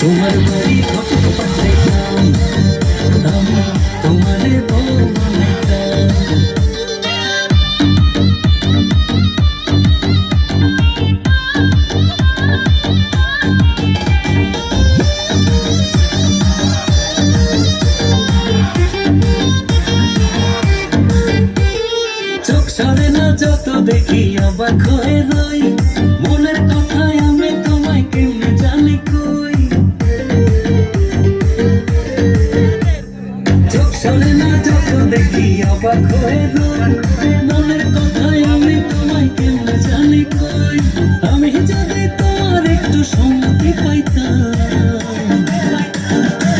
তোমার বাড়ি কত পাঠাইতাম, আমি তোমারে বউ বানাইতাম। চোখ সরে না যত দেখি অবাক হয়ে রই, মনের কথায় আমি তোমায় কেমনে জানি কই। চোখ সরে না যত দেখি অবাক হয়ে রই, মনের কথায় আমি তোমায় কেমনে জানি কই। আমি যদি তোমার একটু সম্মতি পাইতাম,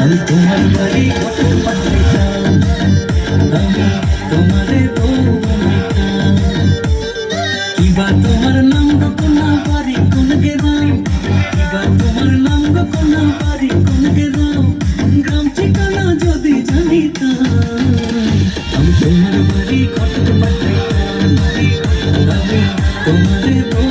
আমি তোমার বাড়ি কত পাঠাইতাম, আমি তোমারে বউ বানাইতাম। কিবা তোমার নাম গো কোনা বাড়ি কোন গেরাম, কিবা তোমার নাম গো কোনা বাড়ি কোন গেরাম, গ্রাম ঠিকানা যদি জানিতাম, আমি তোমার বাড়ি কত পাঠাইতাম, আমি তোমারে বউ